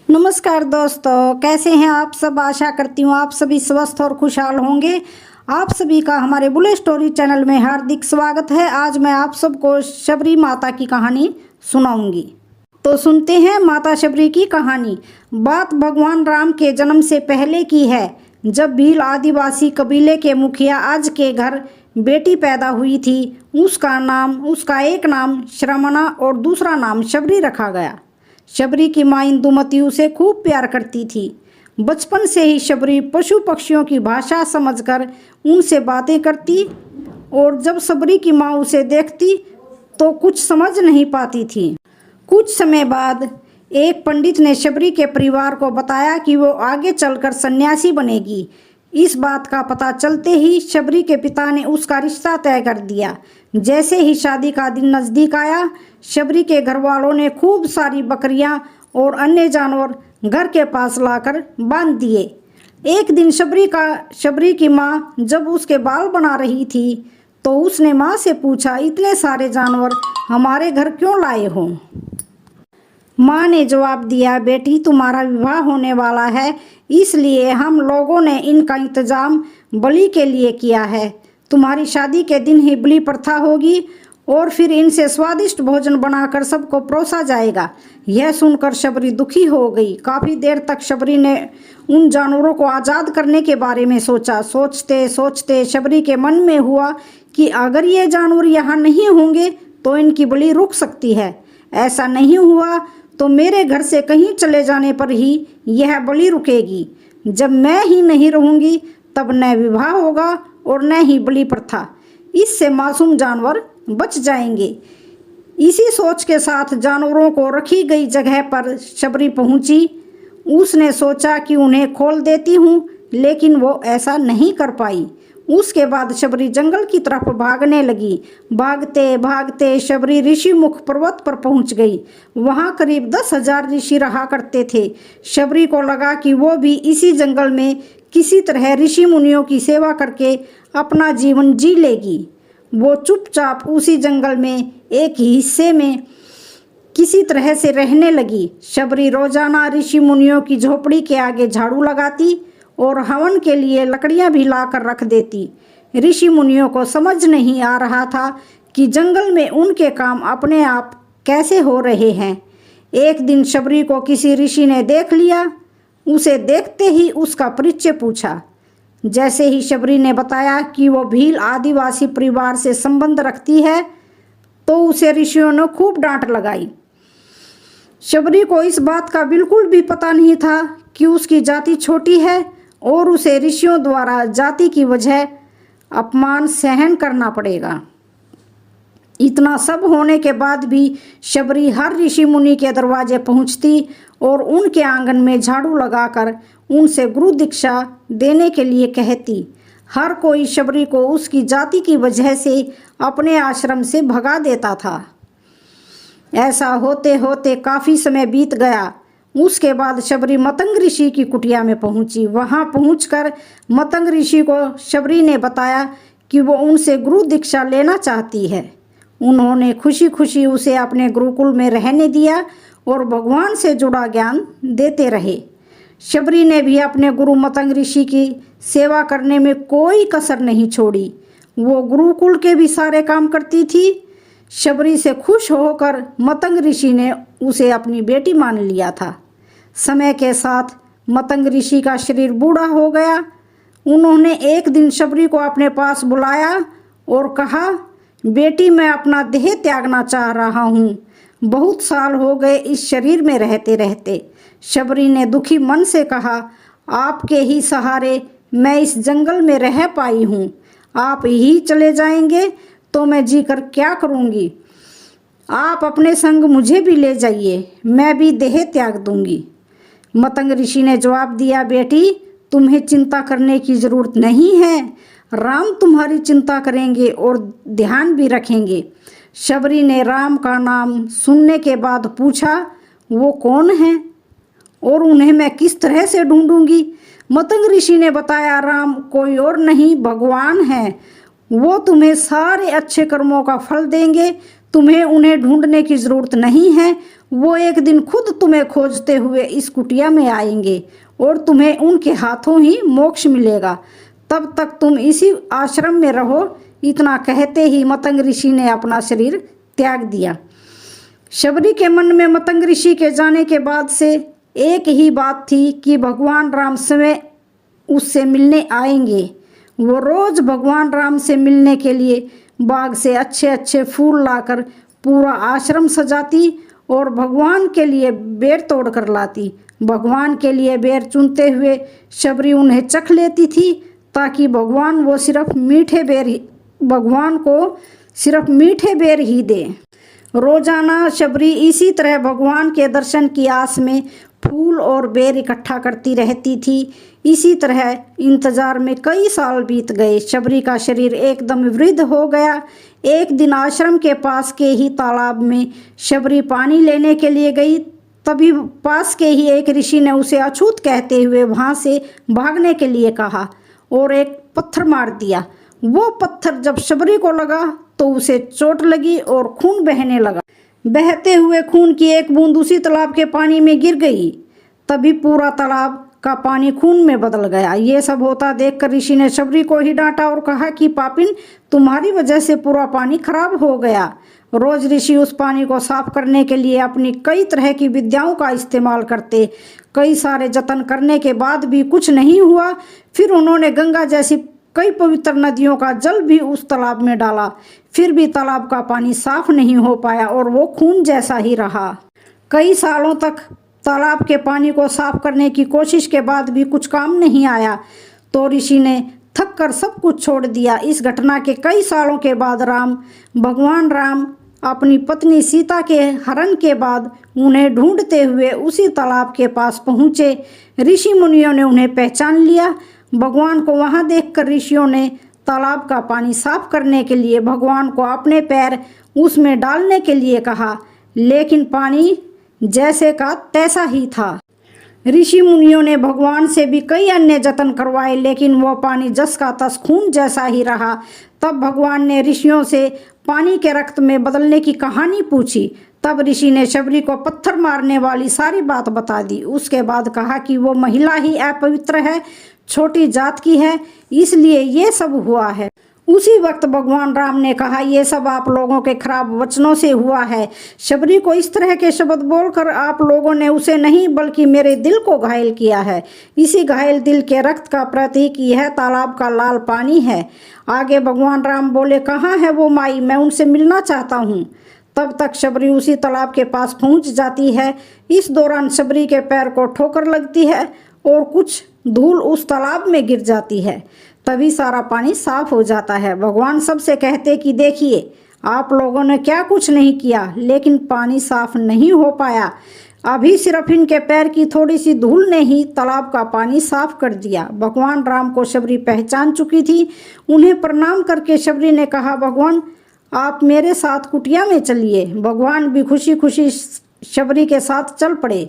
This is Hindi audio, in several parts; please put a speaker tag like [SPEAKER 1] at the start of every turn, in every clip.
[SPEAKER 1] नमस्कार दोस्तों, कैसे हैं आप सब। आशा करती हूँ आप सभी स्वस्थ और खुशहाल होंगे। आप सभी का हमारे बुले स्टोरी चैनल में हार्दिक स्वागत है। आज मैं आप सबको शबरी माता की कहानी सुनाऊंगी। तो सुनते हैं माता शबरी की कहानी। बात भगवान राम के जन्म से पहले की है, जब भील आदिवासी कबीले के मुखिया आज के घर बेटी पैदा हुई थी। उसका एक नाम श्रमणा और दूसरा नाम शबरी रखा गया। शबरी की माँ इंदुमती उसे खूब प्यार करती थी। बचपन से ही शबरी पशु पक्षियों की भाषा समझकर उनसे बातें करती और जब शबरी की माँ उसे देखती तो कुछ समझ नहीं पाती थी। कुछ समय बाद एक पंडित ने शबरी के परिवार को बताया कि वो आगे चलकर सन्यासी बनेगी। इस बात का पता चलते ही शबरी के पिता ने उसका रिश्ता तय कर दिया। जैसे ही शादी का दिन नज़दीक आया, शबरी के घर वालों ने खूब सारी बकरियां और अन्य जानवर घर के पास लाकर बांध दिए। एक दिन शबरी की माँ जब उसके बाल बना रही थी तो उसने माँ से पूछा, इतने सारे जानवर हमारे घर क्यों लाए हो। माँ ने जवाब दिया, बेटी तुम्हारा विवाह होने वाला है, इसलिए हम लोगों ने इनका इंतजाम बलि के लिए किया है। तुम्हारी शादी के दिन ही बलि प्रथा होगी और फिर इनसे स्वादिष्ट भोजन बनाकर सबको परोसा जाएगा। यह सुनकर शबरी दुखी हो गई। काफ़ी देर तक शबरी ने उन जानवरों को आज़ाद करने के बारे में सोचा। सोचते सोचते शबरी के मन में हुआ कि अगर ये जानवर यहाँ नहीं होंगे तो इनकी बलि रुक सकती है। ऐसा नहीं हुआ तो मेरे घर से कहीं चले जाने पर ही यह बलि रुकेगी। जब मैं ही नहीं रहूँगी तब न विवाह होगा और न ही बलि प्रथा। इससे मासूम जानवर बच जाएंगे। इसी सोच के साथ जानवरों को रखी गई जगह पर शबरी पहुंची। उसने सोचा कि उन्हें खोल देती हूँ, लेकिन वो ऐसा नहीं कर पाई। उसके बाद शबरी जंगल की तरफ भागने लगी। भागते भागते शबरी ऋषि मुख पर्वत पर पहुंच गई। वहां करीब 10,000 ऋषि रहा करते थे। शबरी को लगा कि वो भी इसी जंगल में किसी तरह ऋषि मुनियों की सेवा करके अपना जीवन जी लेगी। वो चुपचाप उसी जंगल में एक ही हिस्से में किसी तरह से रहने लगी। शबरी रोजाना ऋषि मुनियों की झोपड़ी के आगे झाड़ू लगाती और हवन के लिए लकड़ियां भी लाकर रख देती। ऋषि मुनियों को समझ नहीं आ रहा था कि जंगल में उनके काम अपने आप कैसे हो रहे हैं। एक दिन शबरी को किसी ऋषि ने देख लिया। उसे देखते ही उसका परिचय पूछा। जैसे ही शबरी ने बताया कि वो भील आदिवासी परिवार से संबंध रखती है तो उसे ऋषियों ने खूब डांट लगाई। शबरी को इस बात का बिल्कुल भी पता नहीं था कि उसकी जाति छोटी है और उसे ऋषियों द्वारा जाति की वजह अपमान सहन करना पड़ेगा। इतना सब होने के बाद भी शबरी हर ऋषि मुनि के दरवाजे पहुंचती और उनके आंगन में झाड़ू लगाकर उनसे गुरु दीक्षा देने के लिए कहती। हर कोई शबरी को उसकी जाति की वजह से अपने आश्रम से भगा देता था। ऐसा होते होते काफ़ी समय बीत गया। उसके बाद शबरी मतंग ऋषि की कुटिया में पहुंची। वहां पहुंचकर मतंग ऋषि को शबरी ने बताया कि वो उनसे गुरु दीक्षा लेना चाहती है। उन्होंने खुशी खुशी उसे अपने गुरुकुल में रहने दिया और भगवान से जुड़ा ज्ञान देते रहे। शबरी ने भी अपने गुरु मतंग ऋषि की सेवा करने में कोई कसर नहीं छोड़ी। वो गुरुकुल के भी सारे काम करती थी। शबरी से खुश होकर मतंग ऋषि ने उसे अपनी बेटी मान लिया था। समय के साथ मतंग ऋषि का शरीर बूढ़ा हो गया। उन्होंने एक दिन शबरी को अपने पास बुलाया और कहा, बेटी मैं अपना देह त्यागना चाह रहा हूँ। बहुत साल हो गए इस शरीर में रहते रहते। शबरी ने दुखी मन से कहा, आपके ही सहारे मैं इस जंगल में रह पाई हूँ। आप ही चले जाएंगे तो मैं जीकर क्या करूँगी। आप अपने संग मुझे भी ले जाइए, मैं भी देह त्याग दूंगी। मतंग ऋषि ने जवाब दिया, बेटी तुम्हें चिंता करने की ज़रूरत नहीं है। राम तुम्हारी चिंता करेंगे और ध्यान भी रखेंगे। शबरी ने राम का नाम सुनने के बाद पूछा, वो कौन है और उन्हें मैं किस तरह से ढूंढूंगी। मतंग ऋषि ने बताया, राम कोई और नहीं भगवान है। वो तुम्हें सारे अच्छे कर्मों का फल देंगे। तुम्हें उन्हें ढूंढने की जरूरत नहीं है। वो एक दिन खुद तुम्हें खोजते हुए इस कुटिया में आएंगे और तुम्हें उनके हाथों ही मोक्ष मिलेगा। तब तक तुम इसी आश्रम में रहो। इतना कहते ही मतंग ऋषि ने अपना शरीर त्याग दिया। शबरी के मन में मतंग ऋषि के जाने के बाद से एक ही बात थी कि भगवान राम स्वयं उससे मिलने आएंगे। वो रोज भगवान राम से मिलने के लिए बाग से अच्छे अच्छे फूल लाकर पूरा आश्रम सजाती और भगवान के लिए बेर तोड़ कर लाती। भगवान के लिए बेर चुनते हुए शबरी उन्हें चख लेती थी ताकि भगवान को सिर्फ मीठे बेर ही दे। रोजाना शबरी इसी तरह भगवान के दर्शन की आस में फूल और बेर इकट्ठा करती रहती थी। इसी तरह इंतजार में कई साल बीत गए। शबरी का शरीर एकदम वृद्ध हो गया। एक दिन आश्रम के पास के ही तालाब में शबरी पानी लेने के लिए गई। तभी पास के ही एक ऋषि ने उसे अछूत कहते हुए वहां से भागने के लिए कहा और एक पत्थर मार दिया। वो पत्थर जब शबरी को लगा तो उसे चोट लगी और खून बहने लगा। बहते हुए खून की एक बूंद उसी तालाब के पानी में गिर गई। तभी पूरा तालाब का पानी खून में बदल गया। ये सब होता देखकर ऋषि ने शबरी को ही डांटा और कहा कि पापिन, तुम्हारी वजह से पूरा पानी खराब हो गया। रोज ऋषि उस पानी को साफ करने के लिए अपनी कई तरह की विद्याओं का इस्तेमाल करते। कई सारे जतन करने के बाद भी कुछ नहीं हुआ। फिर उन्होंने गंगा जैसी कई पवित्र नदियों का जल भी उस तालाब में डाला, फिर भी तालाब का पानी साफ नहीं हो पाया और वो खून जैसा ही रहा। कई सालों तक तालाब के पानी को साफ करने की कोशिश के बाद भी कुछ काम नहीं आया तो ऋषि ने थक कर सब कुछ छोड़ दिया। इस घटना के कई सालों के बाद भगवान राम अपनी पत्नी सीता के हरण के बाद उन्हें ढूंढते हुए उसी तालाब के पास पहुँचे। ऋषि मुनियों ने उन्हें पहचान लिया। भगवान को वहां देखकर ऋषियों ने तालाब का पानी साफ करने के लिए भगवान को अपने पैर उसमें डालने के लिए कहा, लेकिन पानी जैसे का तैसा ही था। ऋषि मुनियों ने भगवान से भी कई अन्य जतन करवाए, लेकिन वो पानी जस का तस खून जैसा ही रहा। तब भगवान ने ऋषियों से पानी के रक्त में बदलने की कहानी पूछी। तब ऋषि ने शबरी को पत्थर मारने वाली सारी बात बता दी। उसके बाद कहा कि वो महिला ही अपवित्र है, छोटी जात की है, इसलिए ये सब हुआ है। उसी वक्त भगवान राम ने कहा, ये सब आप लोगों के खराब वचनों से हुआ है। शबरी को इस तरह के शब्द बोलकर आप लोगों ने उसे नहीं बल्कि मेरे दिल को घायल किया है। इसी घायल दिल के रक्त का प्रतीक यह तालाब का लाल पानी है। आगे भगवान राम बोले, कहाँ है वो माई, मैं उनसे मिलना चाहता हूँ। तब तक शबरी उसी तालाब के पास पहुँच जाती है। इस दौरान शबरी के पैर को ठोकर लगती है और कुछ धूल उस तालाब में गिर जाती है। तभी सारा पानी साफ हो जाता है। भगवान सबसे कहते कि देखिए, आप लोगों ने क्या कुछ नहीं किया, लेकिन पानी साफ नहीं हो पाया। अभी सिर्फ इनके पैर की थोड़ी सी धूल ने ही तालाब का पानी साफ कर दिया। भगवान राम को शबरी पहचान चुकी थी। उन्हें प्रणाम करके शबरी ने कहा, भगवान आप मेरे साथ कुटिया में चलिए। भगवान भी खुशी खुशी शबरी के साथ चल पड़े।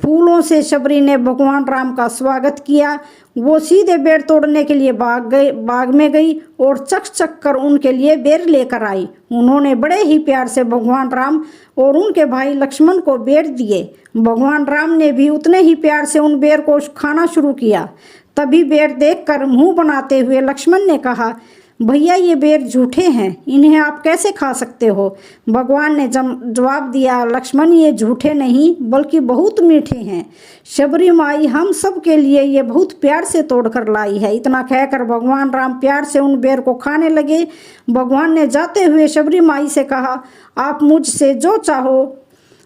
[SPEAKER 1] फूलों से शबरी ने भगवान राम का स्वागत किया। वो सीधे बेर तोड़ने के लिए बाग में गई और चक कर उनके लिए बेर लेकर आई। उन्होंने बड़े ही प्यार से भगवान राम और उनके भाई लक्ष्मण को बेर दिए। भगवान राम ने भी उतने ही प्यार से उन बेर को खाना शुरू किया। तभी बेर देखकर मुंह बनाते हुए लक्ष्मण ने कहा, भैया ये बेर झूठे हैं, इन्हें आप कैसे खा सकते हो। भगवान ने जवाब दिया, लक्ष्मण ये झूठे नहीं बल्कि बहुत मीठे हैं। शबरी माई हम सब के लिए ये बहुत प्यार से तोड़ कर लाई है। इतना कहकर भगवान राम प्यार से उन बेर को खाने लगे। भगवान ने जाते हुए शबरी माई से कहा, आप मुझसे जो चाहो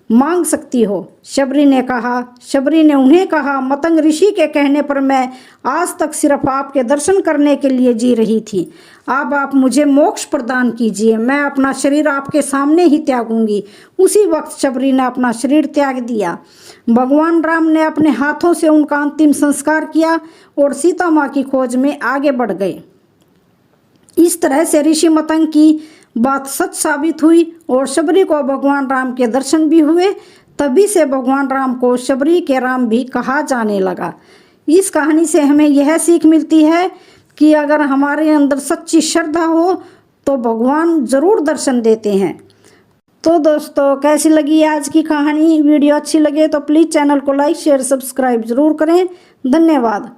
[SPEAKER 1] मांग सकती हो। शबरी ने उन्हें कहा, मतंग ऋषि के कहने पर मैं आज तक सिर्फ आपके दर्शन करने के लिए जी रही थी। अब आप मुझे मोक्ष प्रदान कीजिए, मैं अपना शरीर आपके सामने ही त्यागूंगी। उसी वक्त शबरी ने अपना शरीर त्याग दिया। भगवान राम ने अपने हाथों से उनका अंतिम संस्कार किया और सीता माँ की खोज में आगे बढ़ गए। इस तरह से ऋषि मतंग की बात सच साबित हुई और शबरी को भगवान राम के दर्शन भी हुए। तभी से भगवान राम को शबरी के राम भी कहा जाने लगा। इस कहानी से हमें यह सीख मिलती है कि अगर हमारे अंदर सच्ची श्रद्धा हो तो भगवान जरूर दर्शन देते हैं। तो दोस्तों कैसी लगी आज की कहानी? वीडियो अच्छी लगे तो प्लीज़ चैनल को लाइक शेयर सब्सक्राइब ज़रूर करें। धन्यवाद।